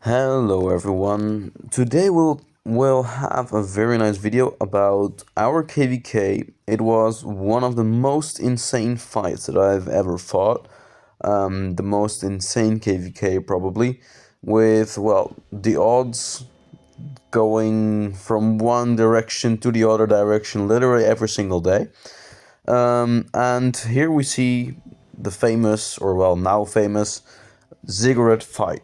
Hello everyone. Today we'll have a very nice video about our kvk. It was one of the most insane fights that I've ever fought. The most insane kvk probably, with the odds going from one direction to the other direction literally every single day. And here we see the famous, or now famous, Ziggurat Fight.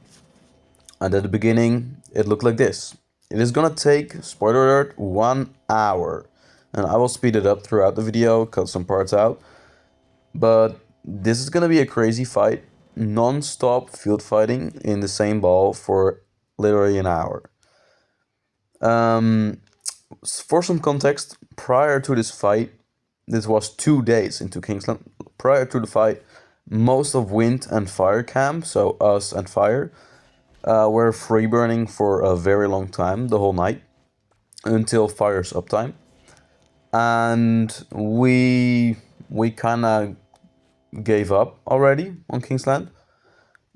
And at the beginning, it looked like this. It is gonna take, spoiler alert, 1 hour. And I will speed it up throughout the video, cut some parts out. But this is gonna be a crazy fight. Non-stop field fighting in the same ball for literally an hour. For some context, prior to this fight, this was 2 days into Kingsland. Prior to the fight, most of Wind and Fire camp, so us and Fire, were free burning for a very long time, the whole night, until Fire's uptime. And we kind of gave up already on Kingsland,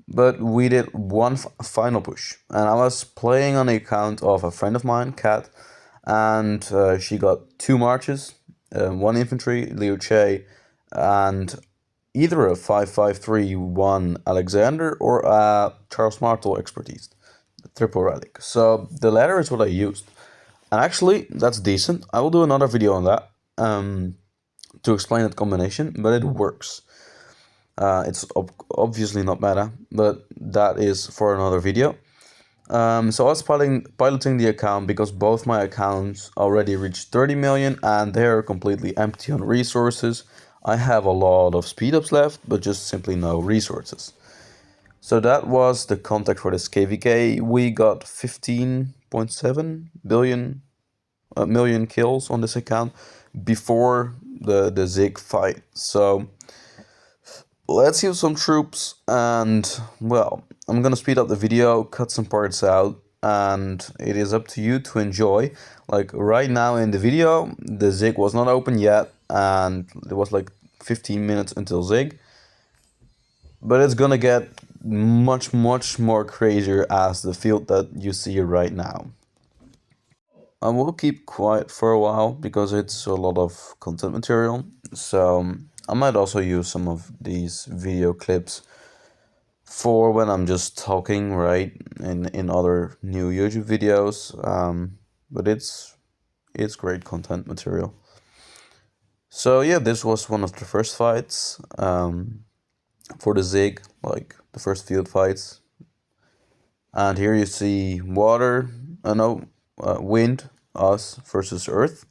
but we did one final push. And I was playing on the account of a friend of mine, Kat, and she got 2 marches, 1 infantry, Liu Che, and either a 5.5.3.1 Alexander or a Charles Martel expertise, triple relic. So the latter is what I used. And actually, that's decent. I will do another video on that to explain that combination, but it works. It's obviously not meta, but that is for another video. So I was piloting the account because both my accounts already reached 30 million and they're completely empty on resources. I have a lot of speed ups left, but just simply no resources. So that was the context for this kvk. We got 15.7 million kills on this account before the Zig fight. So let's use some troops, and I'm gonna speed up the video, cut some parts out, and it is up to you to enjoy. Like right now in the video, the Zig was not open yet, and it was like 15 minutes until Zig. But it's gonna get much more crazier as the field that you see right now. I will keep quiet for a while because it's a lot of content material, so I might also use some of these video clips for when I'm just talking, right, in other new YouTube videos. But it's great content material. So yeah, this was one of the first fights for the Zig, like the first field fights. And here you see water, wind, us versus earth.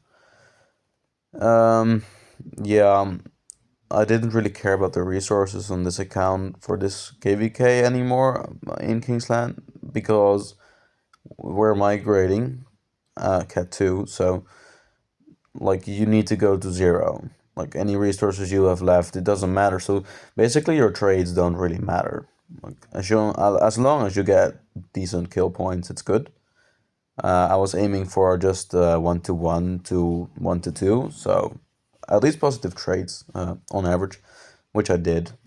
Yeah, I didn't really care about the resources on this account for this kvk anymore in Kingsland because we're migrating Cat 2, so like you need to go to 0. Like any resources you have left, it doesn't matter. So basically your trades don't really matter. Like as long as you get decent kill points, it's good. I was aiming for just 1-to-1 to 1-to-2, so at least positive trades on average, which I did.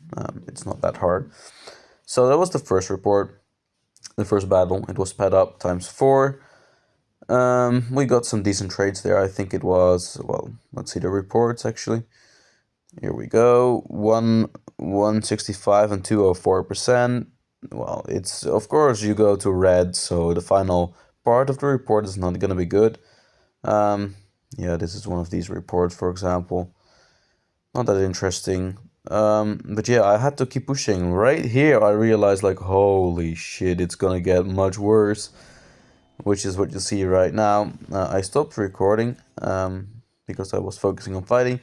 It's not that hard. So that was the first report, the first battle. It was sped up ×4. We got some decent trades there. I think it was, let's see the reports actually. Here we go, 165 and 204%. Well, it's, of course, you go to red, so the final part of the report is not going to be good. Yeah, this is one of these reports, for example. Not that interesting. But yeah, I had to keep pushing. Right here, I realized, like, holy shit, it's gonna get much worse. Which is what you see right now. I stopped recording because I was focusing on fighting.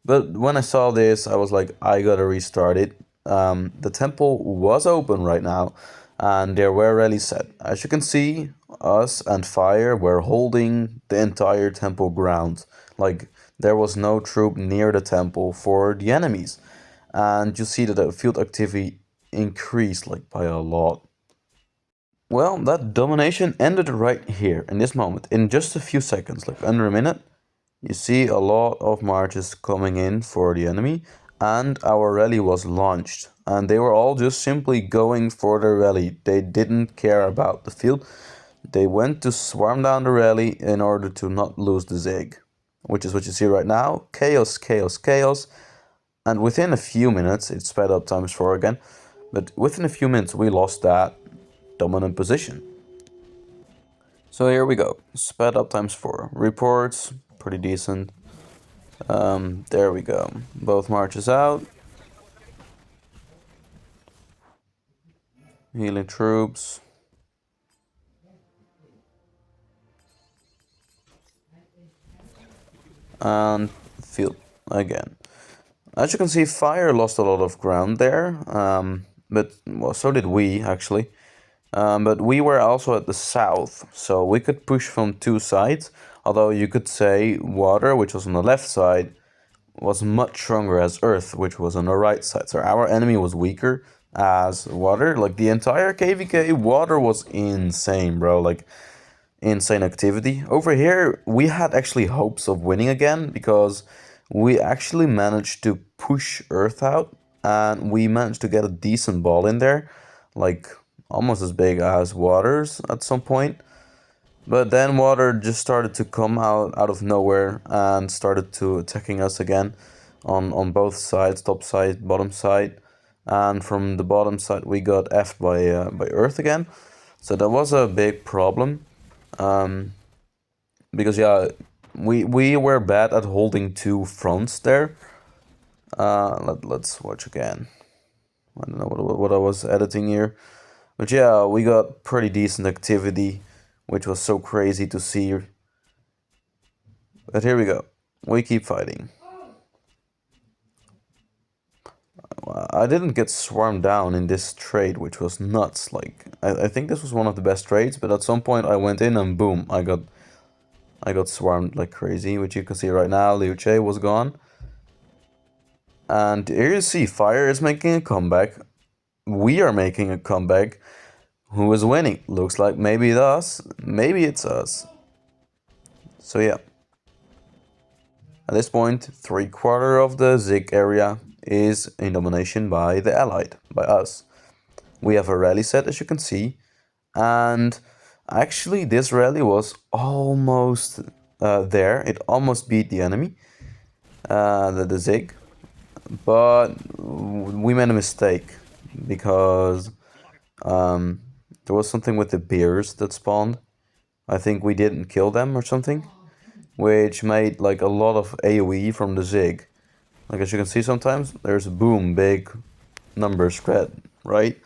But when I saw this, I was like, I gotta restart it. The temple was open right now, and there were rallies set. As you can see, us and Fire were holding the entire temple ground. Like, there was no troop near the temple for the enemies. And you see that the field activity increased, like, by a lot. Well, that domination ended right here, in this moment, in just a few seconds, like under a minute. You see a lot of marches coming in for the enemy, and our rally was launched. And they were all just simply going for the rally. They didn't care about the field. They went to swarm down the rally in order to not lose the Zig, which is what you see right now. Chaos, chaos, chaos. And within a few minutes, it sped up ×4 again, but within a few minutes we lost that dominant position. So here we go, sped up ×4. Reports, pretty decent. There we go, both marches out. Healing troops. And field again. As you can see, fire lost a lot of ground there, but well, so did we actually. But we were also at the south, so we could push from two sides. Although you could say water, which was on the left side, was much stronger as earth, which was on the right side. So our enemy was weaker as water. Like the entire kvk, water was insane, bro. Like insane activity. Over here, we had actually hopes of winning again because we actually managed to push earth out and we managed to get a decent ball in there, like almost as big as waters at some point. But then water just started to come out of nowhere and started to attacking us again on both sides, top side, bottom side. And from the bottom side we got effed by earth again. So that was a big problem. Because yeah, we were bad at holding two fronts there. Let's watch again. I don't know what I was editing here. But yeah, we got pretty decent activity, which was so crazy to see. But here we go. We keep fighting. I didn't get swarmed down in this trade, which was nuts. Like I think this was one of the best trades, but at some point I went in and boom, I got swarmed like crazy, which you can see right now. Liu Che was gone. And here you see fire is making a comeback. We are making a comeback. Who is winning? Looks like maybe it's us. Maybe it's us. So yeah. At this point, 3/4 of the Zig area is in domination by the Allied, by us. We have a rally set, as you can see. And actually, this rally was almost there. It almost beat the enemy, the Zig. But we made a mistake because there was something with the bears that spawned. I think we didn't kill them or something, which made like a lot of AoE from the Zig. Like as you can see sometimes, there's a boom, big number spread, right?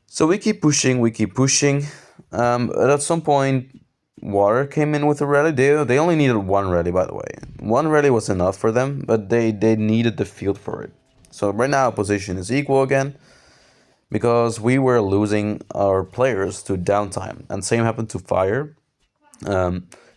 So we keep pushing. But at some point, water came in with a rally. They only needed one rally, by the way. One rally was enough for them, but they needed the field for it. So right now, position is equal again, because we were losing our players to downtime. And same happened to fire.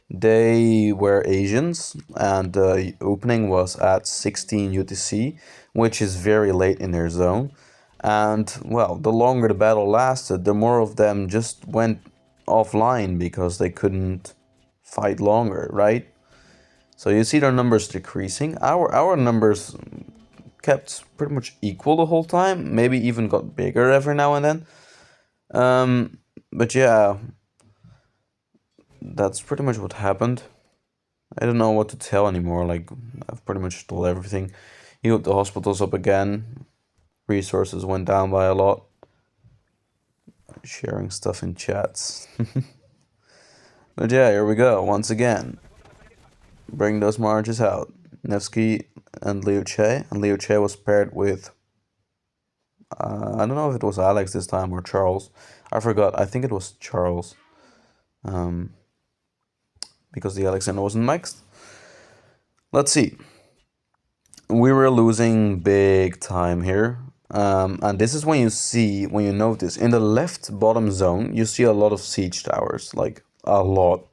They were Asians, and the opening was at 16 UTC, which is very late in their zone. And, well, the longer the battle lasted, the more of them just went offline because they couldn't fight longer, right? So you see their numbers decreasing. Our numbers kept pretty much equal the whole time, maybe even got bigger every now and then. But yeah, that's pretty much what happened. I don't know what to tell anymore. Like, I've pretty much told everything. Healed the hospitals up again. Resources went down by a lot. Sharing stuff in chats. But yeah, here we go. Once again. Bring those marches out. Nevsky and Liu Che. And Liu Che was paired with... I don't know if it was Alex this time or Charles. I forgot. I think it was Charles. Because the Alexander wasn't mixed. Let's see. We were losing big time here. And this is when you notice, in the left bottom zone, you see a lot of siege towers, like a lot.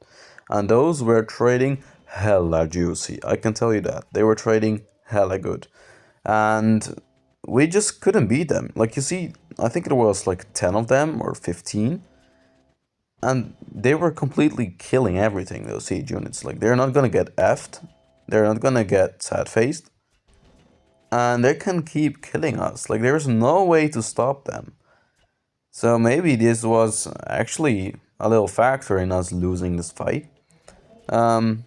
And those were trading hella juicy, I can tell you that. They were trading hella good. And we just couldn't beat them. Like you see, I think it was like 10 of them or 15. And they were completely killing everything, those siege units. Like, they're not gonna get effed. They're not gonna get sad-faced. and they can keep killing us. Like, there's no way to stop them. So maybe this was actually a little factor in us losing this fight. Um,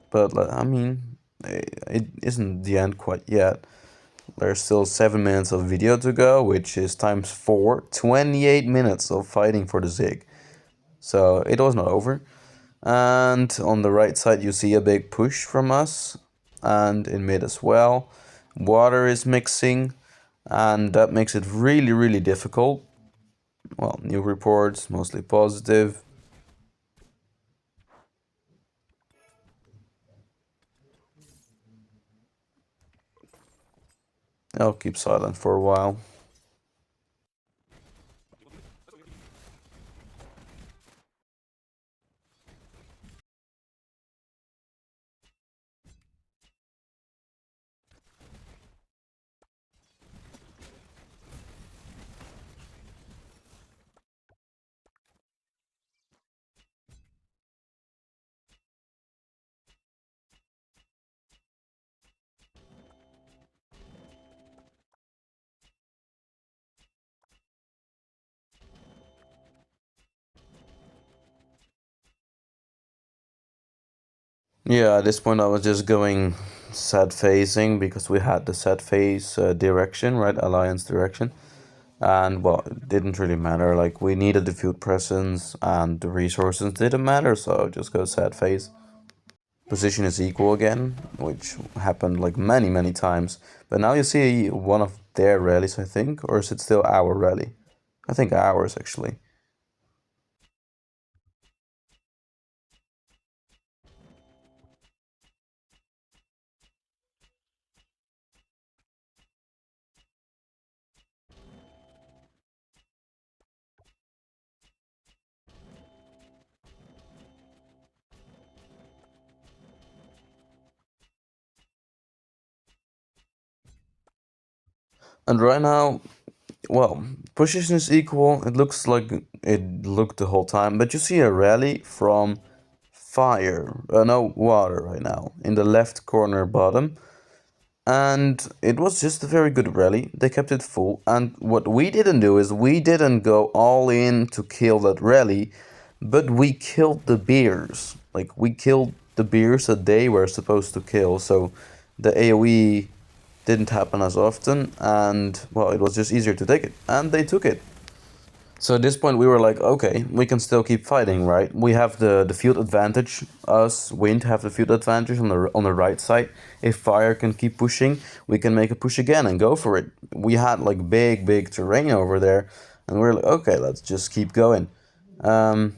but I mean, it isn't the end quite yet. There's still 7 minutes of video to go, which is times 4, 28 minutes of fighting for the Zig. So it was not over. And on the right side you see a big push from us, and in mid as well. Water is mixing, and that makes it really, really difficult. Well, new reports, mostly positive. I'll keep silent for a while. Yeah, at this point I was just going set phasing because we had the set phase direction, right? Alliance direction. And well, it didn't really matter. Like, we needed the field presence and the resources didn't matter, so just go set phase. Position is equal again, which happened like many, many times. But now you see one of their rallies, I think, or is it still our rally? I think ours actually. And right now, well, position is equal. It looks like it looked the whole time, but you see a rally from fire, no, water right now, in the left corner bottom. And it was just a very good rally. They kept it full. And what we didn't do is we didn't go all in to kill that rally, but we killed the beers. Like, we killed the beers that they were supposed to kill. So the AoE didn't happen as often, and well, it was just easier to take it. And they took it. So at this point we were like, okay, we can still keep fighting, right? We have the field advantage. Us, Wind, have the field advantage on the right side. If Fire can keep pushing, we can make a push again and go for it. We had like big terrain over there, and we are like, okay, let's just keep going. Um,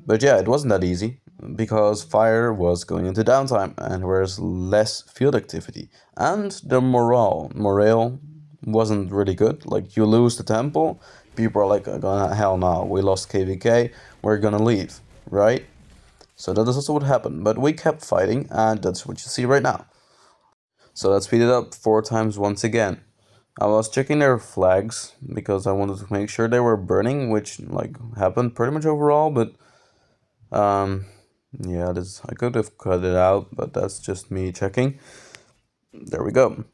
but yeah, it wasn't that easy because Fire was going into downtime and there was less field activity. And the morale wasn't really good. Like, you lose the temple, people are like, hell no, we lost kvk, we're gonna leave, right? So that is also what happened. But we kept fighting, and that's what you see right now. So let's speed it up 4 times once again. I was checking their flags because I wanted to make sure they were burning, which like happened pretty much overall, but um, yeah, this I could have cut it out, but that's just me checking. There we go.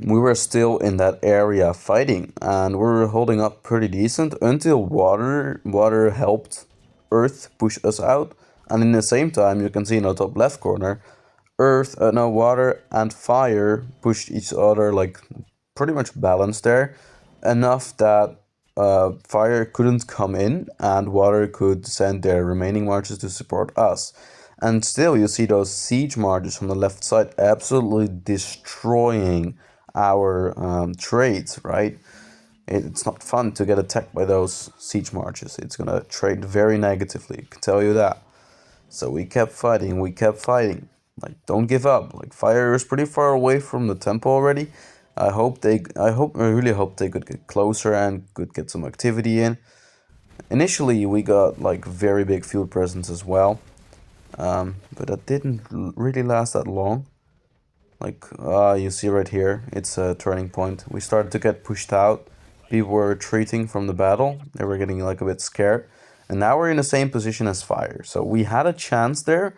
We were still in that area fighting, and we were holding up pretty decent until water helped Earth push us out. And in the same time, you can see in the top left corner, no, water and fire pushed each other like pretty much balanced there, enough that fire couldn't come in and water could send their remaining marches to support us. And still, you see those siege marches on the left side absolutely destroying our trades, right? It's not fun to get attacked by those siege marches. It's gonna trade very negatively, I can tell you that. So we kept fighting, we kept fighting. Like, don't give up. Like, fire is pretty far away from the temple already. I really hope they could get closer and could get some activity in. Initially, we got like very big field presence as well, but that didn't really last that long. Like, you see right here, it's a turning point. We started to get pushed out. People were retreating from the battle. They were getting like a bit scared. And now we're in the same position as fire. So we had a chance there,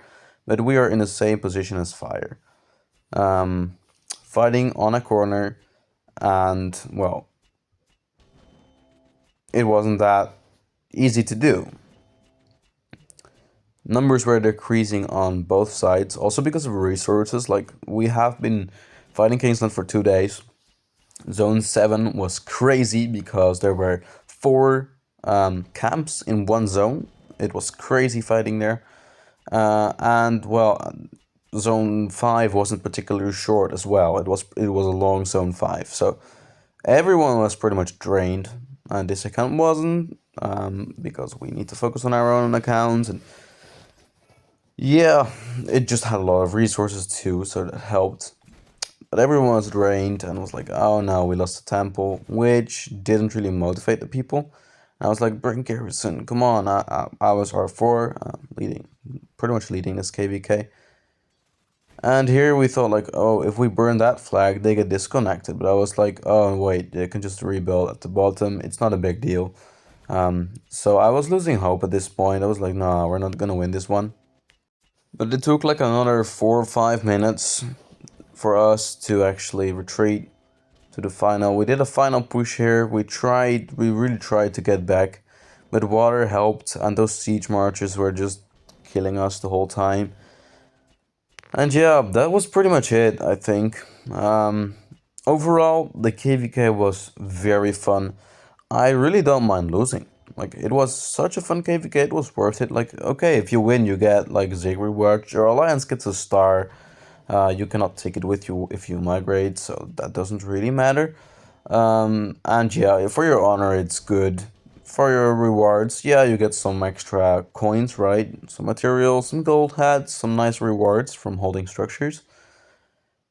but we are in the same position as fire. Um, fighting on a corner, and well, it wasn't that easy to do. Numbers were decreasing on both sides, also because of resources. Like, we have been fighting Kingsland for 2 days. Zone 7 was crazy because there were 4 camps in one zone. It was crazy fighting there. And well, Zone 5 wasn't particularly short as well. It was a long Zone 5. So everyone was pretty much drained. And this account wasn't, because we need to focus on our own accounts. And yeah, it just had a lot of resources too, so that helped. But everyone was drained and was like, oh no, we lost the temple, which didn't really motivate the people. And I was like, bring garrison, come on. I was R4, pretty much leading this kvk. And here we thought like, oh, if we burn that flag, they get disconnected. But I was like, oh wait, they can just rebuild at the bottom. It's not a big deal. So I was losing hope at this point. I was like, no, we're not gonna win this one. But it took like another 4 or 5 minutes for us to actually retreat to the final. We did a final push here. We really tried to get back, but water helped, and those siege marchers were just killing us the whole time. And yeah, that was pretty much it, I think. Overall, the kvk was very fun. I really don't mind losing. Like, it was such a fun kvk, it was worth it. Like, okay, if you win, you get like Ziggurat. Your alliance gets a star. You cannot take it with you if you migrate, so that doesn't really matter. And yeah, for your honor, it's good. For your rewards, yeah, you get some extra coins, right? Some materials, some gold hats, some nice rewards from holding structures.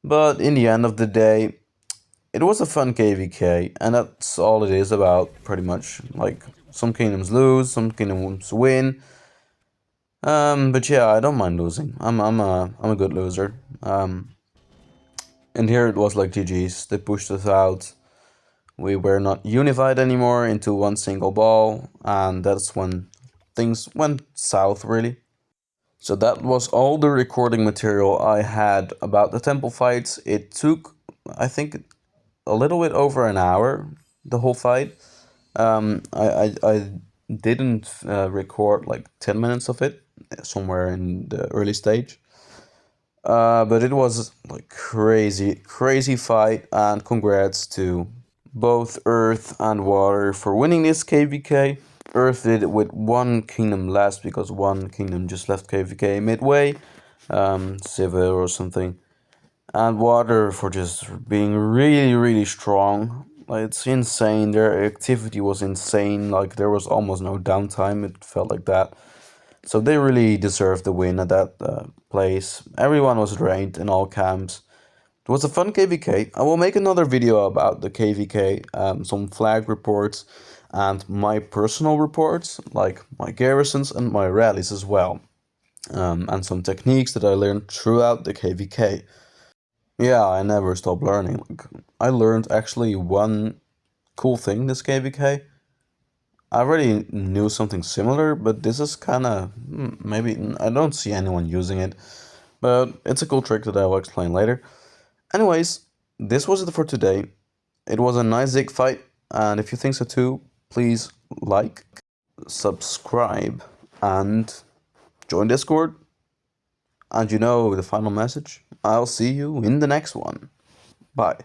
But in the end of the day, it was a fun kvk, and that's all it is about, pretty much. Like, some kingdoms lose, some kingdoms win. But yeah, I don't mind losing. I'm a good loser. And here it was like GG's. They pushed us out. We were not unified anymore into one single ball, and that's when things went south, really. So that was all the recording material I had about the temple fights. It took, I think, a little bit over an hour, the whole fight. I didn't record like 10 minutes of it, somewhere in the early stage. But it was like crazy fight, and congrats to both Earth and Water for winning this kvk. Earth did it with one kingdom last because one kingdom just left kvk midway, Civil or something. And Water for just being really strong. Like, it's insane. Their activity was insane. Like, there was almost no downtime. It felt like that. So they really deserved the win at that place. Everyone was drained in all camps. It was a fun kvk. I will make another video about the kvk, some flag reports, and my personal reports, like my garrisons and my rallies as well. And some techniques that I learned throughout the kvk. Yeah, I never stopped learning. Like, I learned actually one cool thing this kvk. I already knew something similar, but this is kind of, maybe, I don't see anyone using it, but it's a cool trick that I will explain later. Anyways, this was it for today. It was a nice Zig fight, and if you think so too, please like, subscribe, and join Discord. And you know the final message? I'll see you in the next one. Bye.